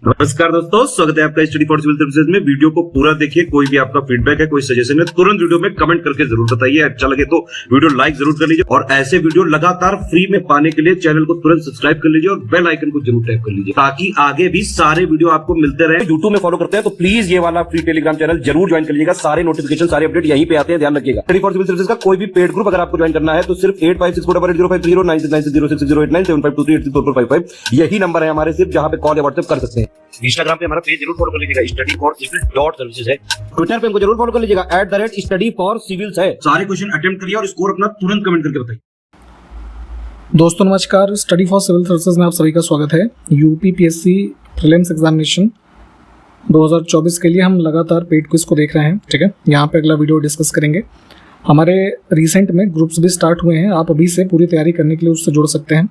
नमस्कार दोस्तों, स्वागत है आपका स्टडी फॉर सिविल सर्विसेज में। वीडियो को पूरा देखिए। कोई भी आपका फीडबैक है, कोई सजेशन है, तुरंत वीडियो में कमेंट करके जरूर बताइए। अच्छा लगे तो वीडियो लाइक जरूर कर लीजिए और ऐसे वीडियो लगातार फ्री में पाने के लिए चैनल को तुरंत सब्सक्राइब कर लीजिए और बेल आइकन को जरूर टैप कर लीजिए ताकि आगे भी सारे वीडियो आपको मिलते रहे। यूट्यूब में फॉलो करते हैं तो प्लीज ये वाला फ्री टेलीग्राम चैनल जरूर ज्वाइन कर लीजिएगा। सारे नोटिफिकेशन, सारे अपडेट यहीं पे आते हैं, ध्यान रखिएगा। स्टडी फॉर सिविल सर्विसेज का कोई भी पेड ग्रुप अगर आपको ज्वाइन करना है तो सिर्फ 85648096906530697806089445 यही नंबर है हमारे, सिर्फ जहां पे कॉल या व्हाट्सएप कर सकते हैं। इंस्टाग्राम पे हमारा पेज जरूर फॉलो कर लीजिएगा, स्टडी फॉर सिविल .सर्विसेज है। ट्विटर पे हमको जरूर फॉलो कर लीजिएगा, @study for civils है। सारे क्वेश्चन अटेम्प्ट करिए और स्कोर अपना तुरंत कमेंट करके बताइए। दोस्तों नमस्कार, स्टडी फॉर सिविल सर्विसेज में आप सभी का स्वागत है। यूपीपीएससी प्रीलिम्स एग्जामिनेशन 2024 के लिए हम लगातार पेड क्विज को देख रहे हैं। ठीक है, यहाँ पे अगला वीडियो डिस्कस करेंगे। हमारे रिसेंट में ग्रुप्स भी स्टार्ट हुए हैं, आप अभी से पूरी तैयारी करने के लिए उससे जुड़ सकते हैं।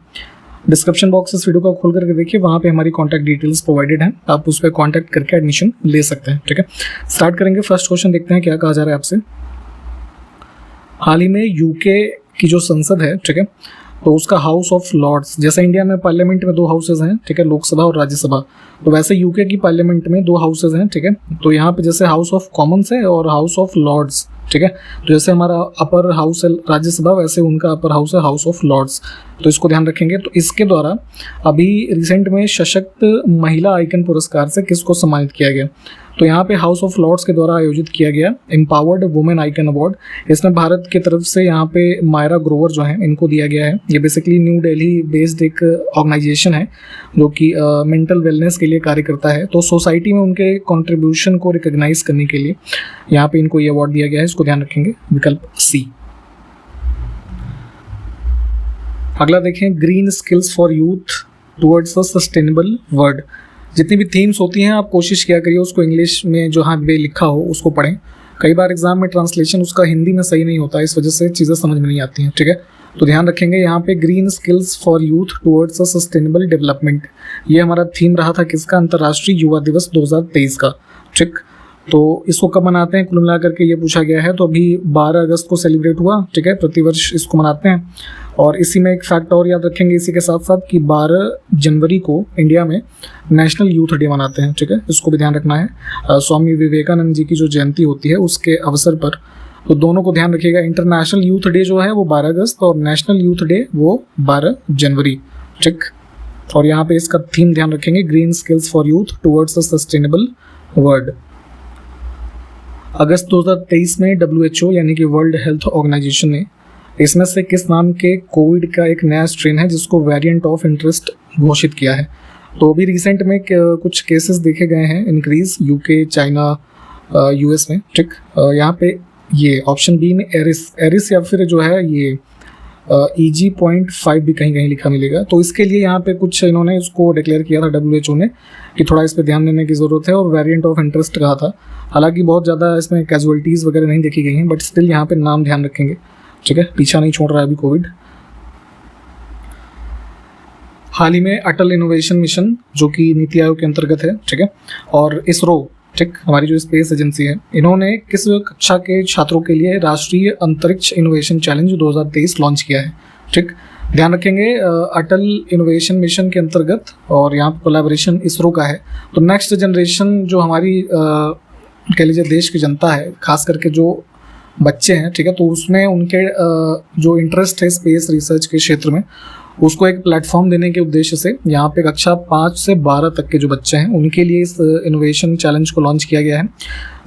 डिस्क्रिप्शन बॉक्स इस वीडियो को खोल करके देखिए, वहाँ पे हमारी कॉन्टैक्ट डिटेल्स प्रोवाइडेड हैं, आप उस पर कॉन्टैक्ट करके एडमिशन ले सकते हैं। ठीक है, स्टार्ट करेंगे। फर्स्ट क्वेश्चन देखते हैं क्या कहा जा रहा है आपसे। हाल ही में यूके की जो संसद है, ठीक है, तो उसका हाउस ऑफ लॉर्ड्स, जैसे इंडिया में पार्लियामेंट में 2 हाउसेज हैं, ठीक है, लोकसभा और राज्यसभा, तो वैसे यूके की पार्लियामेंट में 2 हाउसेज हैं। ठीक है, तो यहाँ पे जैसे हाउस ऑफ कॉमन्स है और हाउस ऑफ लॉर्ड्स। ठीक है, तो जैसे हमारा अपर हाउस है राज्यसभा, वैसे उनका अपर हाउस है हाउस ऑफ लॉर्ड्स, तो इसको ध्यान रखेंगे। तो इसके द्वारा अभी रिसेंट में सशक्त महिला आइकन पुरस्कार से किसको सम्मानित किया गया, तो यहाँ पे हाउस ऑफ लॉर्ड्स के द्वारा आयोजित किया गया एम्पावर्ड वुमेन आइकन अवार्ड। इसमें भारत की तरफ से यहाँ पे मायरा ग्रोवर जो है इनको दिया गया है। ये बेसिकली न्यू दिल्ली बेस्ड एक ऑर्गेनाइजेशन है जो कि मेंटल वेलनेस के लिए कार्य करता है। तो सोसाइटी में उनके कंट्रीब्यूशन को रिकॉग्नाइज करने के लिए यहाँ पे इनको ये अवार्ड दिया गया है, इसको ध्यान रखेंगे, विकल्प सी। अगला देखें, green skills for youth towards a sustainable world. जितनी भी थीम्स होती हैं आप कोशिश किया करिए उसको इंग्लिश में जो हाँ पे लिखा हो उसको पढ़ें। कई बार एग्जाम में ट्रांसलेशन उसका हिंदी में सही नहीं होता, इस वजह से चीज़ें समझ में नहीं आती हैं। ठीक है, तो ध्यान रखेंगे यहाँ पे green skills for youth towards a sustainable development, ये हमारा थीम रहा था किसका, अंतर्राष्ट्रीय युवा दिवस 2023 का। ठीक, तो इसको कब मनाते हैं कुल मिला करके ये पूछा गया है। तो अभी 12 अगस्त को सेलिब्रेट हुआ। ठीक है, प्रतिवर्ष इसको मनाते हैं। और इसी में एक फैक्ट और याद रखेंगे इसी के साथ साथ कि 12 जनवरी को इंडिया में नेशनल यूथ डे मनाते हैं। ठीक है, इसको भी ध्यान रखना है। स्वामी विवेकानंद जी की जो जयंती होती है उसके अवसर पर, तो दोनों को ध्यान रखिएगा। इंटरनेशनल यूथ डे जो है वो 12 अगस्त और नेशनल यूथ डे वो 12 जनवरी। ठीक, और यहाँ पे इसका थीम ध्यान रखेंगे, green skills for youth towards a sustainable world. अगस्त 2023 में WHO यानी कि वर्ल्ड हेल्थ ऑर्गेनाइजेशन ने इसमें से किस नाम के कोविड का एक नया स्ट्रेन है जिसको वेरिएंट ऑफ इंटरेस्ट घोषित किया है। तो अभी रिसेंट में कुछ केसेस देखे गए हैं इंक्रीज यूके, चाइना, US में। ठीक, यहाँ पे ये ऑप्शन बी में एरिस या फिर जो है ये EG.5 भी कहीं कहीं लिखा मिलेगा। तो इसके लिए यहाँ पे कुछ इन्होंने इसको डिक्लेयर किया था WHO ने कि थोड़ा इस पर ध्यान देने की ज़रूरत है और वेरिएंट ऑफ इंटरेस्ट कहा था। हालांकि बहुत ज़्यादा इसमें कैजुअलिटीज़ वगैरह नहीं देखी गई हैं, बट स्टिल यहाँ पे नाम ध्यान रखेंगे। ठीक है, पीछा नहीं छोड़ रहा है अभी कोविड। हाल ही में अटल इनोवेशन मिशन जो कि नीति आयोग के अंतर्गत है, ठीक है, और इसरो, ठीक, हमारी जो स्पेस एजेंसी है, इन्होंने किस कक्षा के छात्रों के लिए राष्ट्रीय अंतरिक्ष इनोवेशन चैलेंज 2023 लॉन्च किया है। ठीक, ध्यान रखेंगे अटल इनोवेशन मिशन के अंतर्गत, और यहाँ पर कोलैबोरेशन इसरो का है। तो नेक्स्ट जनरेशन जो हमारी कह लीजिए देश की जनता है, खास करके जो बच्चे हैं, ठीक है, तो उसमें उनके जो इंटरेस्ट है स्पेस रिसर्च के क्षेत्र में, उसको एक प्लेटफॉर्म देने के उद्देश्य से यहाँ पे कक्षा 5 से 12 तक के जो बच्चे हैं उनके लिए इस इनोवेशन चैलेंज को लॉन्च किया गया है,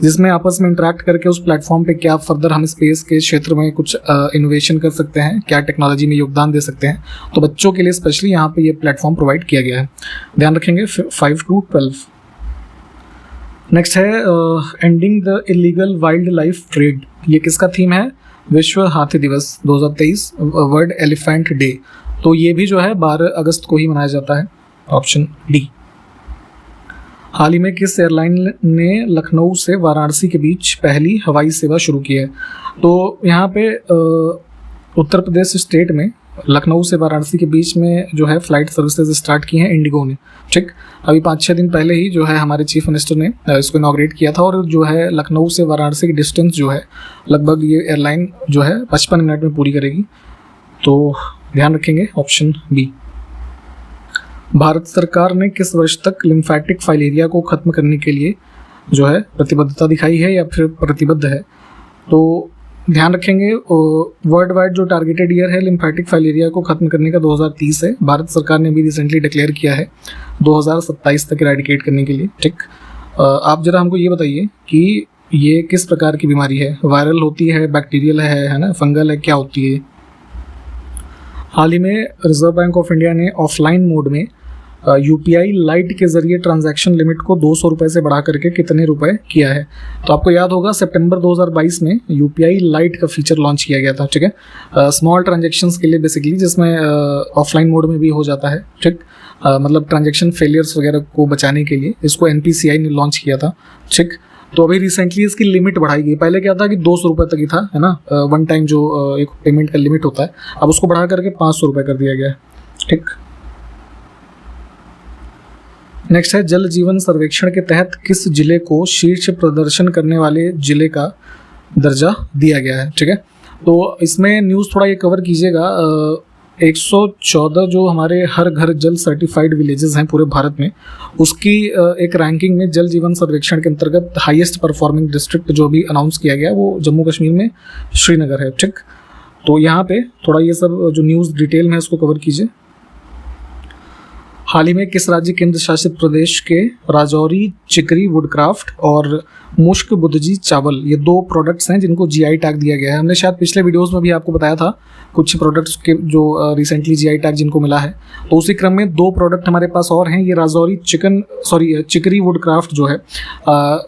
जिसमें आपस में इंटरेक्ट करके उस प्लेटफॉर्म पे क्या फर्दर हम स्पेस के क्षेत्र में कुछ इनोवेशन कर सकते हैं, क्या टेक्नोलॉजी में योगदान दे सकते हैं। तो बच्चों के लिए स्पेशली यहाँ पे ये प्लेटफॉर्म प्रोवाइड किया गया है, ध्यान रखेंगे। 5 to 12। नेक्स्ट है ending the illegal wild life trade, ये किसका थीम है, विश्व हाथी दिवस 2023, वर्ल्ड एलिफेंट डे। तो ये भी जो है 12 अगस्त को ही मनाया जाता है, ऑप्शन डी। हाल ही में किस एयरलाइन ने लखनऊ से वाराणसी के बीच पहली हवाई सेवा शुरू की है, तो यहाँ पे उत्तर प्रदेश स्टेट में लखनऊ से वाराणसी के बीच में जो है फ्लाइट सर्विसेज स्टार्ट की हैं इंडिगो ने। ठीक, अभी 5-6 दिन पहले ही जो है हमारे चीफ मिनिस्टर ने इसको इनॉग्रेट किया था, और जो है लखनऊ से वाराणसी की डिस्टेंस जो है लगभग ये एयरलाइन जो है 55 मिनट में पूरी करेगी। तो ध्यान रखेंगे ऑप्शन बी। भारत सरकार ने किस वर्ष तक लिम्फेटिक फाइलेरिया को खत्म करने के लिए जो है प्रतिबद्धता दिखाई है या फिर प्रतिबद्ध है? तो ध्यान रखेंगे वर्ल्ड वाइड जो टारगेटेड ईयर है लिम्फेटिक फाइलेरिया को खत्म करने का 2030 है। भारत सरकार ने भी रिसेंटली डिक्लेयर किया है 2027 तक इरेडिकेट करने के लिए। ठीक, आप जरा हमको ये बताइए कि ये किस प्रकार की बीमारी है? वायरल होती है, बैक्टीरियल है ना, फंगल है, क्या होती है? हाल ही में रिजर्व बैंक ऑफ इंडिया ने ऑफलाइन मोड में यूपीआई लाइट के जरिए ट्रांजैक्शन लिमिट को 200 रुपये से बढ़ा करके कितने रुपए किया है? तो आपको याद होगा सितंबर 2022 में यूपीआई लाइट का फीचर लॉन्च किया गया था। ठीक है, स्मॉल ट्रांजैक्शंस के लिए बेसिकली, जिसमें ऑफलाइन मोड में भी हो जाता है। ठीक, मतलब ट्रांजैक्शन फेलियर्स वगैरह को बचाने के लिए इसको एनपीसीआई ने लॉन्च किया था। ठीक, तो अभी रिसेंटली इसकी लिमिट बढ़ाई गई। पहले क्या था कि 200 रुपये तक ही था, है ना, वन टाइम जो एक पेमेंट का लिमिट होता है, अब उसको बढ़ा करके 500 रुपये कर दिया गया है। ठीक, नेक्स्ट है जल जीवन सर्वेक्षण के तहत किस जिले को शीर्ष प्रदर्शन करने वाले जिले का दर्जा दिया गया है? ठीक है, तो इसमें न्यूज़ थोड़ा ये कवर कीजिएगा। 114 जो हमारे हर घर जल सर्टिफाइड विलेजेस हैं पूरे भारत में, उसकी एक रैंकिंग में जल जीवन सर्वेक्षण के अंतर्गत हाईएस्ट परफॉर्मिंग डिस्ट्रिक्ट जो भी अनाउंस किया गया वो जम्मू कश्मीर में श्रीनगर है। ठीक, तो यहाँ पे थोड़ा ये सब जो न्यूज़ डिटेल में इसको कवर कीजिए। हाल ही में किस राज्य केंद्र शासित प्रदेश के राजौरी चिकरी वुडक्राफ्ट और मुश्क बुदजी चावल, ये 2 प्रोडक्ट्स हैं जिनको जीआई टैग दिया गया है। हमने शायद पिछले वीडियोस में भी आपको बताया था कुछ प्रोडक्ट्स के जो रिसेंटली जीआई टैग जिनको मिला है, तो उसी क्रम में 2 प्रोडक्ट हमारे पास और हैं। ये राजौरी चिकरी वुडक्राफ्ट जो है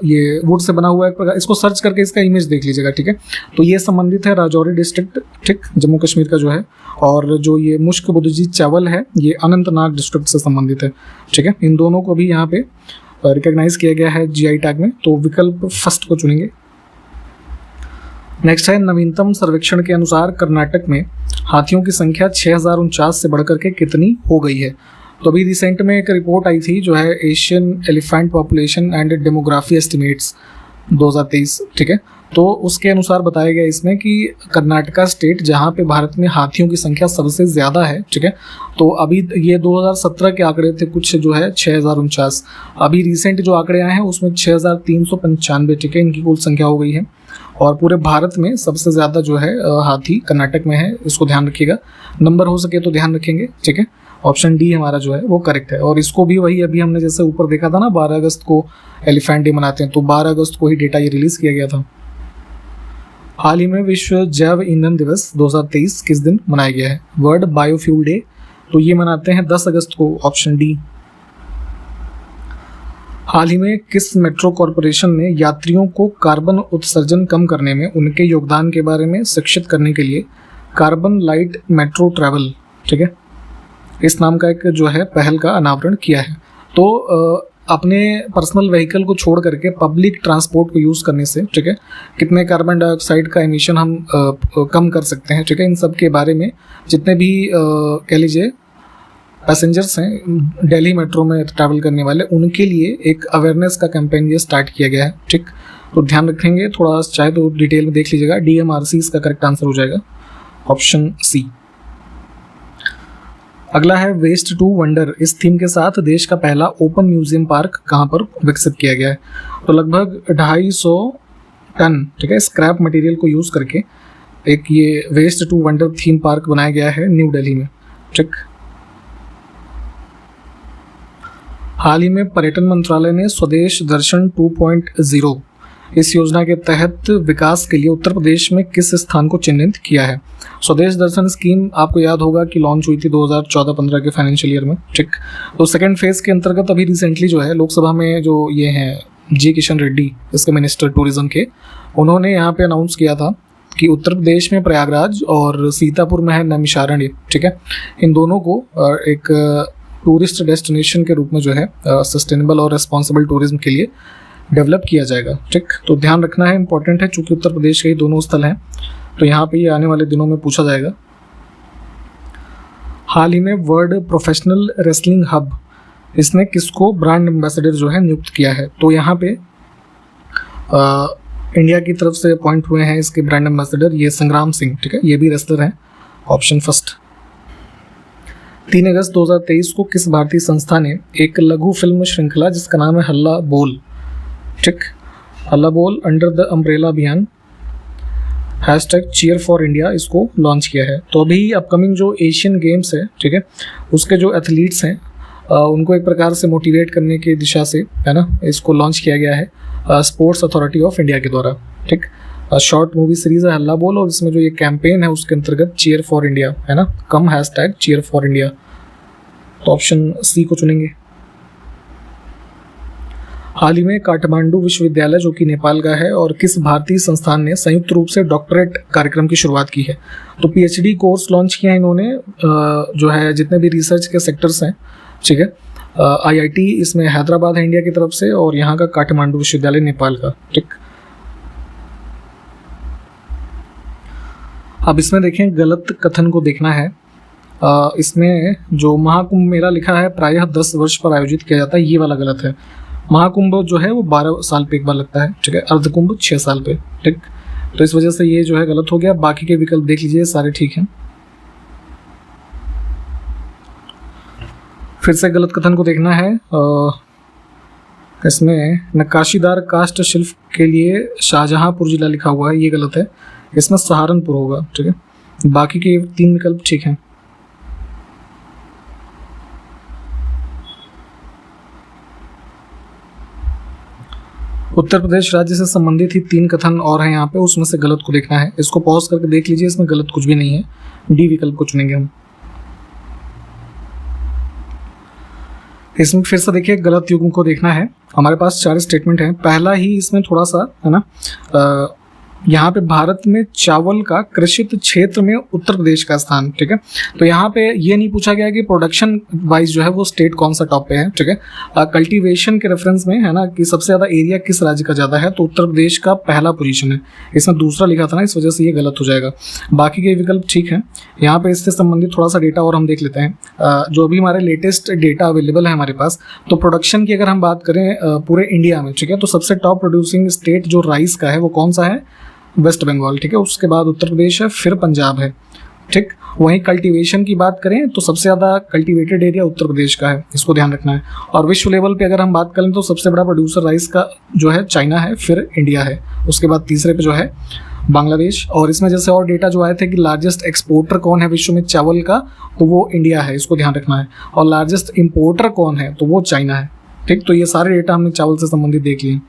ये वुड से बना हुआ है, इसको सर्च करके इसका इमेज देख लीजिएगा। ठीक है, तो ये संबंधित है राजौरी डिस्ट्रिक्ट, ठीक, जम्मू कश्मीर का जो है, और जो ये मुश्क बुदजी चावल है ये अनंतनाग डिस्ट्रिक्ट से संबंधित है। ठीक है, इन दोनों को भी यहाँ पे रिकॉग्नाइज किया गया है जीआई टैग में, तो विकल्प फर्स्ट को चुनेंगे। नेक्स्ट है नवीनतम सर्वेक्षण के अनुसार कर्नाटक में हाथियों की संख्या 6049 से बढ़कर के कितनी हो गई है? तो अभी रिसेंट में एक रिपोर्ट आई थी जो है Asian elephant population and demography estimates 2023। ठीक है, तो उसके अनुसार बताया गया इसमें कि कर्नाटका स्टेट जहाँ पे भारत में हाथियों की संख्या सबसे ज़्यादा है। ठीक है, तो अभी ये 2017 के आंकड़े थे कुछ जो है 6049, अभी रिसेंट जो आंकड़े आए हैं उसमें 6395, ठीक है, इनकी कुल संख्या हो गई है। और पूरे भारत में सबसे ज़्यादा जो है हाथी कर्नाटक में है, इसको ध्यान रखिएगा। नंबर हो सके तो ध्यान रखेंगे। ठीक है, ऑप्शन डी हमारा जो है वो करेक्ट है। और इसको भी वही अभी हमने जैसे ऊपर देखा था ना, 12 अगस्त को एलिफेंट डे मनाते हैं, तो 12 अगस्त को ही डेटा ये रिलीज़ किया गया था। हाल ही में विश्व जैव ईंधन दिवस 2023 किस दिन मनाया गया है? वर्ल्ड बायोफ्यूल डे, तो ये मनाते हैं 10 अगस्त को, ऑप्शन डी। हाल ही में किस मेट्रो कॉरपोरेशन ने यात्रियों को कार्बन उत्सर्जन कम करने में उनके योगदान के बारे में शिक्षित करने के लिए कार्बन लाइट मेट्रो ट्रैवल, ठीक है, इस नाम का एक जो है पहल का अनावरण किया है? तो अपने पर्सनल व्हीकल को छोड़ करके पब्लिक ट्रांसपोर्ट को यूज़ करने से, ठीक है, कितने कार्बन डाइऑक्साइड का एमिशन हम कम कर सकते हैं, ठीक है, इन सब के बारे में जितने भी कह लीजिए पैसेंजर्स हैं दिल्ली मेट्रो में ट्रैवल करने वाले, उनके लिए एक अवेयरनेस का कैंपेन ये स्टार्ट किया गया है। ठीक, तो ध्यान रखेंगे, थोड़ा चाहे तो डिटेल में देख लीजिएगा। DMRC इसका करेक्ट आंसर हो जाएगा, ऑप्शन सी। अगला है वेस्ट टू वंडर, इस थीम के साथ देश का पहला ओपन म्यूजियम पार्क कहाँ पर विकसित किया गया है? तो लगभग 250 टन, ठीक है, स्क्रैप मटेरियल को यूज़ करके एक ये waste to wonder theme park बनाया गया है न्यू दिल्ली में। ठीक, हाल ही में पर्यटन मंत्रालय ने स्वदेश दर्शन 2.0 इस योजना के तहत विकास के लिए उत्तर प्रदेश में किस स्थान को चिन्हित किया है? स्वदेश दर्शन स्कीम आपको याद होगा कि लॉन्च हुई थी 2014-15 के फाइनेंशियल ईयर में। ठीक, तो सेकंड फेज के अंतर्गत अभी रिसेंटली जो है लोकसभा में जो ये हैं जी किशन रेड्डी, इसके मिनिस्टर टूरिज्म के, उन्होंने यहाँ पे अनाउंस किया था कि उत्तर प्रदेश में प्रयागराज और सीतापुर में है नैमिषारण्य, ठीक है, इन दोनों को एक टूरिस्ट डेस्टिनेशन के रूप में जो है सस्टेनेबल और रिस्पॉन्सिबल टूरिज्म के लिए डेवलप किया जाएगा। ठीक, तो ध्यान रखना है, इंपॉर्टेंट है, चूंकि उत्तर प्रदेश के ही दोनों स्थल हैं, तो यहाँ पे ये आने वाले दिनों में पूछा जाएगा। हाल ही में वर्ल्ड प्रोफेशनल रेसलिंग हब, इसने किसको ब्रांड एम्बेसडर जो है नियुक्त किया है? तो यहाँ पे इंडिया की तरफ से अपॉइंट हुए हैं इसके ब्रांड एम्बेसडर ये संग्राम सिंह, ठीक है, ये भी रेसलर हैं, ऑप्शन फर्स्ट। 3 अगस्त 2023 को किस भारतीय संस्था ने एक लघु फिल्म श्रृंखला जिसका नाम है हल्ला बोल, ठीक, हल्ला बोल अंडर द अम्ब्रेला अभियान #cheer for India इसको लॉन्च किया है। तो अभी अपकमिंग जो एशियन गेम्स है, ठीक है, उसके जो एथलीट्स हैं उनको एक प्रकार से मोटिवेट करने की दिशा से, है ना, इसको लॉन्च किया गया है स्पोर्ट्स अथॉरिटी ऑफ इंडिया के द्वारा, ठीक। शॉर्ट मूवी सीरीज है हल्ला बोल और इसमें जो ये कैंपेन है उसके अंतर्गत चीयर फॉर इंडिया, है ना, कम #cheer for India। तो ऑप्शन सी को चुनेंगे। हाल ही में काठमांडू विश्वविद्यालय जो कि नेपाल का है और किस भारतीय संस्थान ने संयुक्त रूप से डॉक्टरेट कार्यक्रम की शुरुआत की है। तो PhD कोर्स लॉन्च किया है इन्होंने, जो है जितने भी रिसर्च के सेक्टर्स हैं, ठीक है। IIT इसमें हैदराबाद है इंडिया की तरफ से और यहाँ का काठमांडू विश्वविद्यालय नेपाल का, ठीक। अब इसमें देखें गलत कथन को देखना है। इसमें जो महाकुंभ मेला लिखा है प्रायः 10 वर्ष पर आयोजित किया जाता है, ये वाला गलत है। महाकुंभ जो है वो 12 साल पे एक बार लगता है, ठीक है। अर्धकुंभ 6 साल पे, ठीक। तो इस वजह से ये जो है गलत हो गया। बाकी के विकल्प देख लीजिए, सारे ठीक हैं। फिर से गलत कथन को देखना है। इसमें नक्काशीदार काष्ठ शिल्प के लिए शाहजहांपुर जिला लिखा हुआ है, ये गलत है। इसमें सहारनपुर होगा, ठीक है। बाकी के 3 विकल्प ठीक हैं। उत्तर प्रदेश राज्य से संबंधित ही 3 कथन और हैं यहाँ पे, उसमें से गलत को देखना है। इसको पॉज करके देख लीजिए, इसमें गलत कुछ भी नहीं है। डी विकल्प को चुनेंगे हम। इसमें फिर से देखिए गलत युग्म को देखना है। हमारे पास 4 स्टेटमेंट हैं। पहला ही इसमें थोड़ा सा, है ना, यहाँ पे भारत में चावल का कृषित क्षेत्र में उत्तर प्रदेश का स्थान, ठीक है। तो यहाँ पे ये नहीं पूछा गया कि प्रोडक्शन वाइज जो है वो स्टेट कौन सा टॉप पे है, ठीक है। कल्टीवेशन के रेफरेंस में, है ना, कि सबसे ज़्यादा एरिया किस राज्य का ज़्यादा है, तो उत्तर प्रदेश का पहला पोजीशन है। इसमें दूसरा लिखा था ना, इस वजह से ये गलत हो जाएगा। बाकी के विकल्प ठीक है। यहाँ पे इससे संबंधित थोड़ा सा डेटा और हम देख लेते हैं। जो अभी हमारे लेटेस्ट डेटा अवेलेबल है हमारे पास, तो प्रोडक्शन की अगर हम बात करें पूरे इंडिया में, ठीक है, तो सबसे टॉप प्रोड्यूसिंग स्टेट जो राइस का है वो कौन सा है, वेस्ट बंगाल, ठीक है। उसके बाद उत्तर प्रदेश है, फिर पंजाब है, ठीक। वहीं कल्टीवेशन की बात करें तो सबसे ज़्यादा कल्टीवेटेड एरिया उत्तर प्रदेश का है, इसको ध्यान रखना है। और विश्व लेवल पे अगर हम बात करें तो सबसे बड़ा प्रोड्यूसर राइस का जो है चाइना है, फिर इंडिया है, उसके बाद तीसरे पे जो है बांग्लादेश। और इसमें जैसे और डेटा जो आए थे कि लार्जेस्ट एक्सपोर्टर कौन है विश्व में चावल का, तो वो इंडिया है, इसको ध्यान रखना है। और लार्जेस्ट इम्पोर्टर कौन है, तो वो चाइना है, ठीक। तो ये सारे डेटा हमने चावल से संबंधित देख लिए।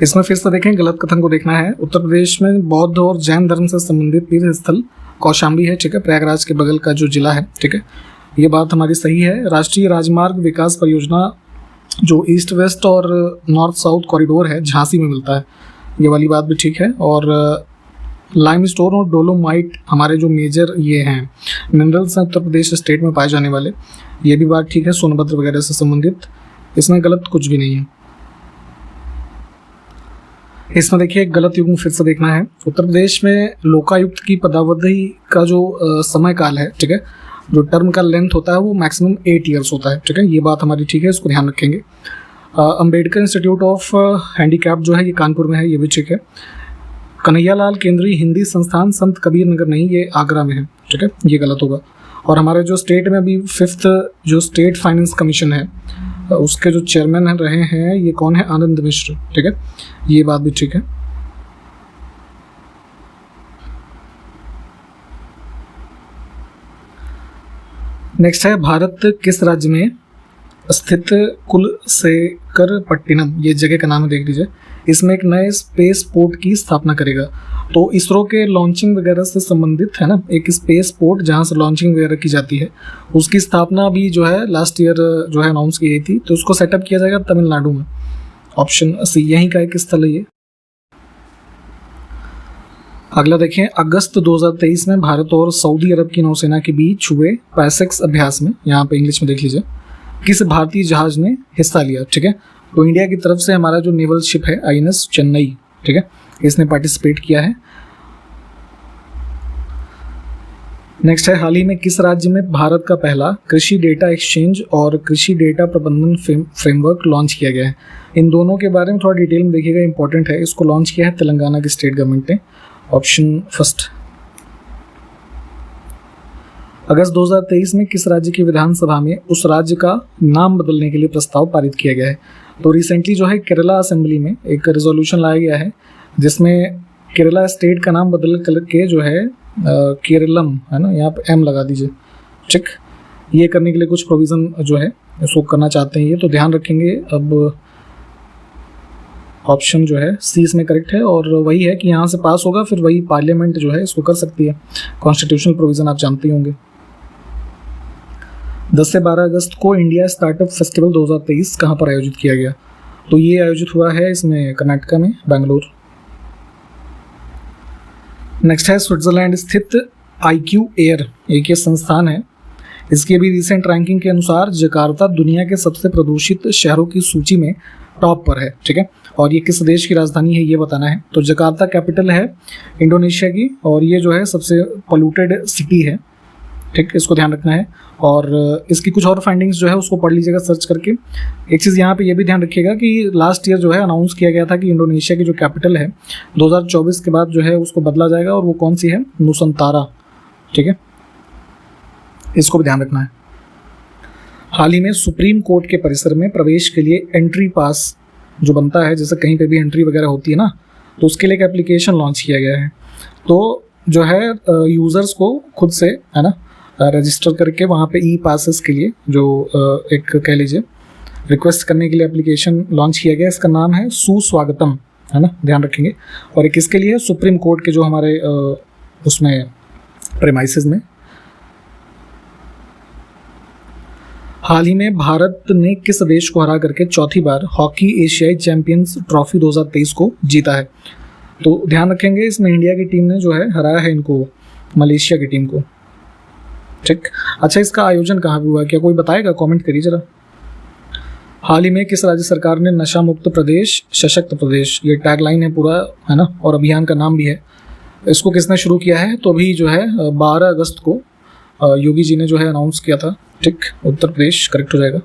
इसमें फिर से देखें गलत कथन को देखना है। उत्तर प्रदेश में बौद्ध और जैन धर्म से संबंधित तीर्थ स्थल कौशाम्बी है, ठीक है, प्रयागराज के बगल का जो जिला है, ठीक है। ये बात हमारी सही है। राष्ट्रीय राजमार्ग विकास परियोजना जो ईस्ट वेस्ट और नॉर्थ साउथ कॉरिडोर है, झांसी में मिलता है, ये वाली बात भी ठीक है। और लाइमस्टोन और डोलोमाइट हमारे जो मेजर ये हैं मिनरल्स हैं उत्तर प्रदेश स्टेट में पाए जाने वाले, ये भी बात ठीक है, सोनभद्र वगैरह से संबंधित। इसमें गलत कुछ भी नहीं है। इसमें देखिए गलत युग्म फिर से देखना है। उत्तर प्रदेश में लोकायुक्त की पदावधि का जो समय काल है, ठीक है, जो टर्म का लेंथ होता है वो मैक्सिमम 8 ईयर्स होता है, ठीक है। ये बात हमारी ठीक है, इसको ध्यान रखेंगे। अंबेडकर इंस्टीट्यूट ऑफ हैंडीकैप जो है ये कानपुर में है, ये भी ठीक है। कन्हैयालाल केंद्रीय हिंदी संस्थान संत कबीर नगर नहीं, ये आगरा में है, ठीक है, ये गलत होगा। और हमारे जो स्टेट में अभी 5th जो स्टेट फाइनेंस कमीशन है उसके जो चेयरमैन रहे हैं ये कौन है, आनंद मिश्र, ठीक है, ये बात भी ठीक है। नेक्स्ट है भारत किस राज्य में स्थित कुलशेखर पट्टिनम, ये जगह का नाम है, देख लीजिए। इसमें एक नए स्पेस पोर्ट की स्थापना करेगा। तो इसरो के लॉन्चिंग वगैरह से संबंधित है ना, एक स्पेस पोर्ट जहाँ से लॉन्चिंग वगैरह की जाती है, उसकी स्थापना भी जो है लास्ट ईयर जो है अनाउंस की गई थी। तो उसको सेटअप किया जाएगा तमिलनाडु में। ऑप्शन सी यहीं का एक स्थल है ये। अगला देखें, अगस्त 2023 में भारत और सऊदी अरब की नौसेना के बीच हुए पैसेक्स अभ्यास में, यहाँ पे इंग्लिश में देख लीजिए, किस भारतीय जहाज ने हिस्सा लिया, ठीक है। तो इंडिया की तरफ से हमारा जो नेवल शिप है INS चेन्नई, ठीक है, इसने पार्टिसिपेट किया है। नेक्स्ट है, हाल ही में किस राज्य में भारत का पहला कृषि डेटा एक्सचेंज और कृषि डेटा प्रबंधन फ्रेमवर्क लॉन्च किया गया है। इन दोनों के बारे में थोड़ा डिटेल में देखिएगा, इंपॉर्टेंट है। इसको लॉन्च किया है तेलंगाना की स्टेट गवर्नमेंट ने। Option first. अगस्त 2023 में किस राज्य की विधानसभा में उस राज्य का नाम बदलने के लिए प्रस्ताव पारित किया गया है? तो रिसेंटली जो है केरला असेंबली में एक रेजोल्यूशन लाया गया है जिसमें केरला स्टेट का नाम बदल करके जो है केरलम, है ना, यहाँ पे एम लगा दीजिए, ठीक। ये करने के लिए कुछ प्रोविज़न जो है इसको करना चाहते हैं, ये तो ध्यान रखेंगे। अब ऑप्शन जो है सी इसमें करेक्ट है और वही है कि यहाँ से पास होगा फिर वही पार्लियामेंट जो है इसको कर सकती है। कॉन्स्टिट्यूशनल प्रोविज़न आप जानते होंगे। 10 से 12 अगस्त को इंडिया स्टार्टअप फेस्टिवल 2023 कहाँ पर आयोजित किया गया? तो ये आयोजित हुआ है इसमें कर्नाटका में, बेंगलुरु। नेक्स्ट है स्विट्जरलैंड स्थित IQ एयर, एक ये संस्थान है। इसकी अभी रिसेंट रैंकिंग के अनुसार जकार्ता दुनिया के सबसे प्रदूषित शहरों की सूची में टॉप पर है, ठीक है। और ये किस देश की राजधानी है ये बताना है। तो जकार्ता कैपिटल है इंडोनेशिया की और ये जो है सबसे पोल्यूटेड सिटी है, ठीक, इसको ध्यान रखना है। और इसकी कुछ और फाइंडिंग्स जो है उसको पढ़ लीजिएगा सर्च करके। एक चीज़ यहाँ पे ये भी ध्यान रखिएगा कि लास्ट ईयर जो है अनाउंस किया गया था कि इंडोनेशिया की जो कैपिटल है 2024 के बाद जो है उसको बदला जाएगा और वो कौन सी है? नुसंतारा, ठीक है, इसको भी ध्यान रखना है। हाल ही में सुप्रीम कोर्ट के परिसर में प्रवेश के लिए एंट्री पास जो बनता है, जैसे कहीं पे भी एंट्री वगैरह होती है ना, तो उसके लिए एक एप्लीकेशन लॉन्च किया गया है। तो जो है यूज़र्स को खुद से, है ना, रजिस्टर करके वहाँ पे ई पासेस के लिए जो एक कह लीजिए रिक्वेस्ट करने के लिए एप्लीकेशन लॉन्च किया गया। इसका नाम है सुस्वागतम, है ना, ध्यान रखेंगे। और एक किसके लिए? सुप्रीम कोर्ट के जो हमारे उसमें प्रेमाइसेस में। हाल ही में भारत ने किस देश को हरा करके चौथी बार हॉकी एशियाई चैंपियंस ट्रॉफी 2023 को जीता है? तो ध्यान रखेंगे इसमें इंडिया की टीम ने जो है हराया है इनको, मलेशिया की टीम को, ठीक। अच्छा, इसका आयोजन कहाँ पे हुआ, क्या कोई बताएगा? कमेंट करिए जरा। हाल ही में किस राज्य सरकार ने नशा मुक्त प्रदेश सशक्त प्रदेश, ये टैगलाइन है पूरा, है ना, और अभियान का नाम भी है, इसको किसने शुरू किया है? तो अभी जो है 12 अगस्त को योगी जी ने जो है अनाउंस किया था, ठीक। उत्तर प्रदेश करेक्ट हो जाएगा।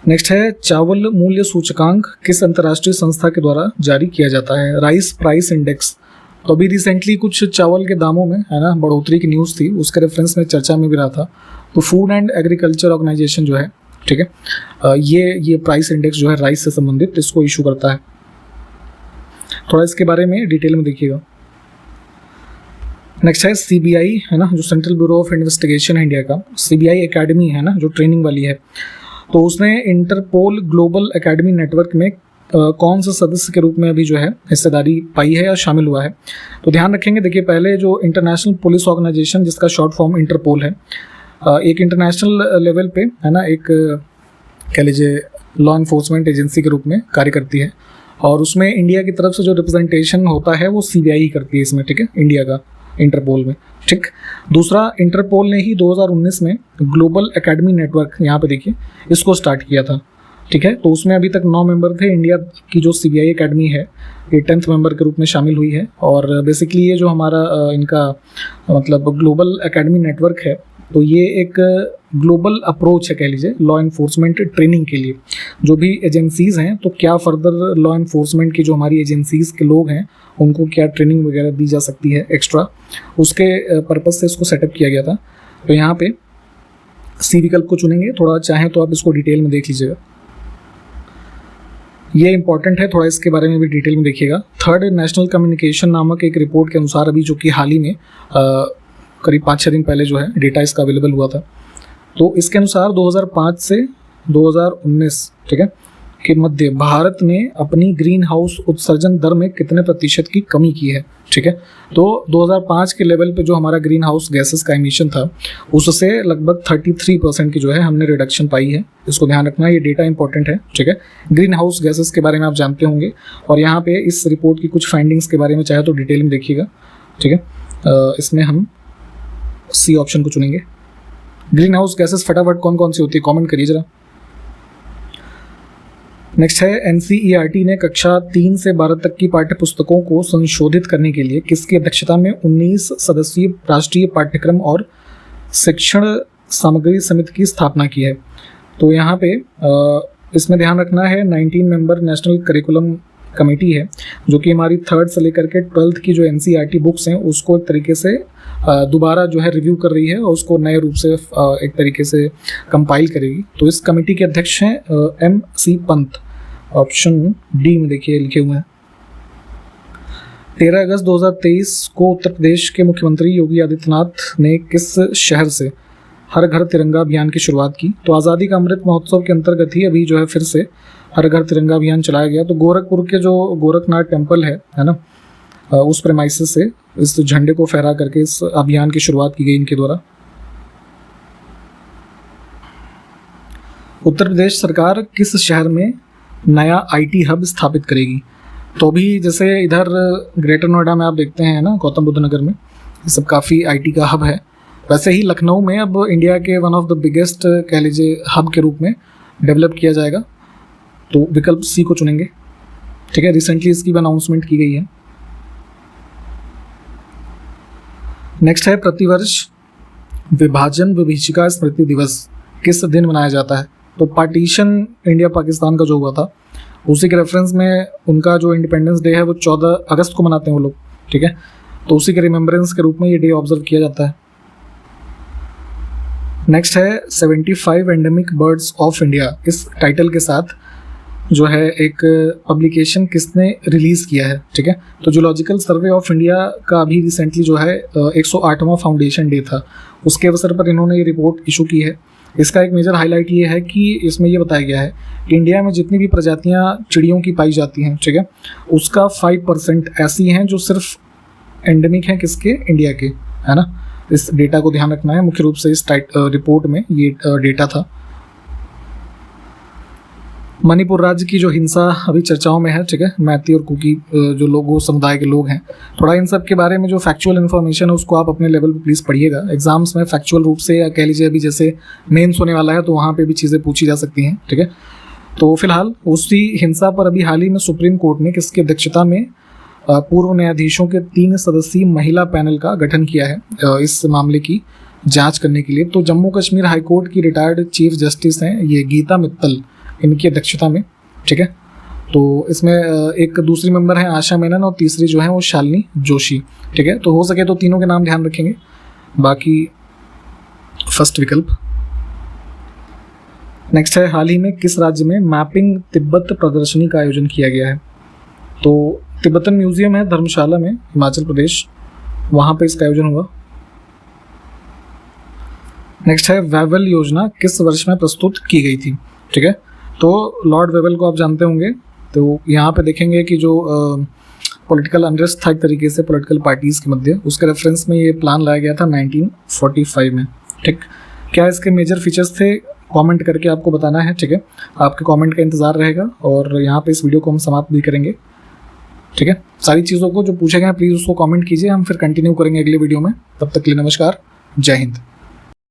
नेक्स्ट है चावल मूल्य सूचकांक किस अंतर्राष्ट्रीय संस्था के द्वारा जारी किया जाता है? Rice price index. तो अभी रिसेंटली कुछ चावल के दामों में, है ना, बढ़ोतरी की न्यूज़ थी, उसके रेफरेंस में चर्चा में भी रहा था। तो फूड एंड एग्रीकल्चर ऑर्गेनाइजेशन जो है, ठीक है, ये प्राइस इंडेक्स जो है राइस से संबंधित इसको इशू करता है। थोड़ा इसके बारे में डिटेल में देखिएगा। नेक्स्ट है CBI, है ना, जो सेंट्रल ब्यूरो ऑफ इन्वेस्टिगेशन है इंडिया का, CBI एकेडमी है ना, जो ट्रेनिंग वाली है, तो उसने इंटरपोल ग्लोबल एकेडमी नेटवर्क में कौन से सदस्य के रूप में अभी जो है हिस्सेदारी पाई है या शामिल हुआ है? तो ध्यान रखेंगे, देखिए पहले जो इंटरनेशनल पुलिस ऑर्गेनाइजेशन जिसका शॉर्ट फॉर्म इंटरपोल है, एक इंटरनेशनल लेवल पे, है ना, एक कह लीजिए लॉ इन्फोर्समेंट एजेंसी के रूप में कार्य करती है और उसमें इंडिया की तरफ से जो रिप्रेजेंटेशन होता है वो CBI ही करती है इसमें, ठीक है, इंडिया का इंटरपोल में, ठीक। दूसरा, इंटरपोल ने ही 2019 में ग्लोबल एकेडमी नेटवर्क, यहाँ पे देखिए, इसको स्टार्ट किया था, ठीक है। तो उसमें अभी तक 9 मेंबर थे। इंडिया की जो CBI एकेडमी है ये 10th मेंबर के रूप में शामिल हुई है और बेसिकली ये जो हमारा इनका मतलब ग्लोबल एकेडमी नेटवर्क है, तो ये एक ग्लोबल अप्रोच है कह लीजिए लॉ इन्फोर्समेंट ट्रेनिंग के लिए। जो भी एजेंसीज़ हैं तो क्या फर्दर लॉ इन्फोर्समेंट की जो हमारी एजेंसीज़ के लोग हैं उनको क्या ट्रेनिंग वगैरह दी जा सकती है एक्स्ट्रा, उसके पर्पज़ से इसको सेटअप किया गया था। तो यहाँ पे सी विकल्प को चुनेंगे। थोड़ा चाहें तो आप इसको डिटेल में देख लीजिएगा, ये इंपॉर्टेंट है, थोड़ा इसके बारे में भी डिटेल में देखिएगा। थर्ड नेशनल कम्युनिकेशन नामक एक रिपोर्ट के अनुसार अभी जो कि हाल ही में करीब 5-6 दिन पहले जो है डेटा इसका अवेलेबल हुआ था, तो इसके अनुसार 2005 से 2019, ठीक है, के मध्य भारत ने अपनी ग्रीन हाउस उत्सर्जन दर में कितने प्रतिशत की कमी की है, ठीक है। तो 2005 के लेवल पे जो हमारा ग्रीन हाउस गैसेस का एमिशन था उससे लगभग 33% की जो है हमने रिडक्शन पाई है। इसको ध्यान रखना, ये डेटा इंपॉर्टेंट है, ठीक है। ग्रीन हाउस गैसेस के बारे में आप जानते होंगे और यहाँ पे इस रिपोर्ट की कुछ फाइंडिंग्स के बारे में चाहे तो डिटेल में देखिएगा, ठीक है। इसमें हम सी ऑप्शन को चुनेंगे। ग्रीन हाउस गैसेस फटाफट कौन कौन सी होती है कमेंट करिए जरा। नेक्स्ट है NCERT ने कक्षा 3 से 12 तक की पाठ्य पुस्तकों को संशोधित करने के लिए किसकी अध्यक्षता में 19 सदस्यीय राष्ट्रीय पाठ्यक्रम और शिक्षण सामग्री समिति की स्थापना की है। तो यहाँ पे इसमें ध्यान रखना है 19 मेंबर नेशनल करिकुलम कमेटी है जो कि हमारी 3rd से लेकर के 12th की जो NCERT बुक्स हैं उसको एक तरीके से दोबारा जो है रिव्यू कर रही है और उसको नए रूप से एक तरीके से कंपाइल करेगी। तो इस कमेटी के अध्यक्ष हैं MC पंत, ऑप्शन डी में देखिए लिखे हुए हैं। 13 अगस्त 2023 को उत्तर प्रदेश के मुख्यमंत्री योगी आदित्यनाथ ने किस शहर से हर घर तिरंगा अभियान की शुरुआत की? तो आज़ादी का अमृत महोत्सव के अंतर्गत ही अभी जो है फिर से हर घर तिरंगा अभियान चलाया गया। तो गोरखपुर के जो गोरखनाथ टेम्पल है ना, उस प्रेमाइसिस से इस झंडे को फहरा करके इस अभियान की शुरुआत की गई इनके द्वारा। उत्तर प्रदेश सरकार किस शहर में नया IT हब स्थापित करेगी? तो भी जैसे इधर ग्रेटर नोएडा में आप देखते हैं ना, गौतम बुद्ध नगर में ये सब काफ़ी IT का हब है, वैसे ही लखनऊ में अब इंडिया के वन ऑफ द बिगेस्ट कह लीजिए हब के रूप में डेवलप किया जाएगा। तो विकल्प सी को चुनेंगे, ठीक है। रिसेंटली इसकी अनाउंसमेंट की गई है। नेक्स्ट है प्रतिवर्ष विभाजन विभीषिका स्मृति दिवस किस दिन मनाया जाता है? तो पार्टीशन इंडिया पाकिस्तान का जो हुआ था उसी के रेफरेंस में उनका जो इंडिपेंडेंस डे है वो 14 अगस्त को मनाते हैं वो लोग, ठीक है। तो उसी के रिमेम्बरेंस के रूप में ये डे ऑब्जर्व किया जाता है। नेक्स्ट है 75 एंडेमिक बर्ड्स ऑफ इंडिया, इस टाइटल के साथ जो है एक पब्लिकेशन किसने रिलीज़ किया है, ठीक है। तो जूलॉजिकल सर्वे ऑफ इंडिया का अभी रिसेंटली जो है 108वां फाउंडेशन डे था, उसके अवसर पर इन्होंने ये रिपोर्ट इशू की है। इसका एक मेजर हाईलाइट ये है कि इसमें ये बताया गया है कि इंडिया में जितनी भी प्रजातियां चिड़ियों की पाई जाती हैं, ठीक है, उसका 5% ऐसी हैं जो सिर्फ एंडेमिक हैं किसके, इंडिया के, है ना। इस डेटा को ध्यान रखना है, मुख्य रूप से इस रिपोर्ट में ये डेटा था। मणिपुर राज्य की जो हिंसा अभी चर्चाओं में है, ठीक है, मैती और कुकी जो लोगों समुदाय के लोग हैं, थोड़ा इन सब के बारे में जो फैक्चुअल इन्फॉर्मेशन है उसको आप अपने लेवल पे प्लीज़ पढ़िएगा। एग्जाम्स में फैक्चुअल रूप से या कह लीजिए अभी जैसे मेंस होने वाला है तो वहाँ पे भी चीज़ें पूछी जा सकती हैं, ठीक है। तो फिलहाल उसी हिंसा पर अभी हाल ही में सुप्रीम कोर्ट ने किसकी अध्यक्षता में पूर्व न्यायाधीशों के 3 सदस्यीय महिला पैनल का गठन किया है इस मामले की जांच करने के लिए। तो जम्मू कश्मीर हाई कोर्ट की रिटायर्ड चीफ जस्टिस हैं ये गीता मित्तल, इनकी अध्यक्षता में, ठीक है। तो इसमें एक दूसरी मेंबर है आशा मेनन और तीसरी जो है वो शालिनी जोशी, ठीक है। तो हो सके तो तीनों के नाम ध्यान रखेंगे, बाकी फर्स्ट विकल्प। नेक्स्ट है हाल ही में किस राज्य में मैपिंग तिब्बत प्रदर्शनी का आयोजन किया गया है? तो तिब्बतन म्यूजियम है धर्मशाला में, हिमाचल प्रदेश, वहाँ पे इसका आयोजन हुआ। नेक्स्ट है वेवल योजना किस वर्ष में प्रस्तुत की गई थी, ठीक है। तो लॉर्ड वेवल को आप जानते होंगे। तो यहाँ पे देखेंगे कि जो पॉलिटिकल अनरेस्ट था एक तरीके से पॉलिटिकल पार्टीज़ के मध्य, उसके रेफरेंस में ये प्लान लाया गया था 1945 में, ठीक। क्या इसके मेजर फीचर्स थे, कमेंट करके आपको बताना है, ठीक है। आपके कमेंट का इंतज़ार रहेगा और यहाँ पे इस वीडियो को हम समाप्त भी करेंगे, ठीक है। सारी चीज़ों को जो पूछे गए हैं प्लीज़ उसको कमेंट कीजिए, हम फिर कंटिन्यू करेंगे अगले वीडियो में। तब तक के लिए नमस्कार, जय हिंद।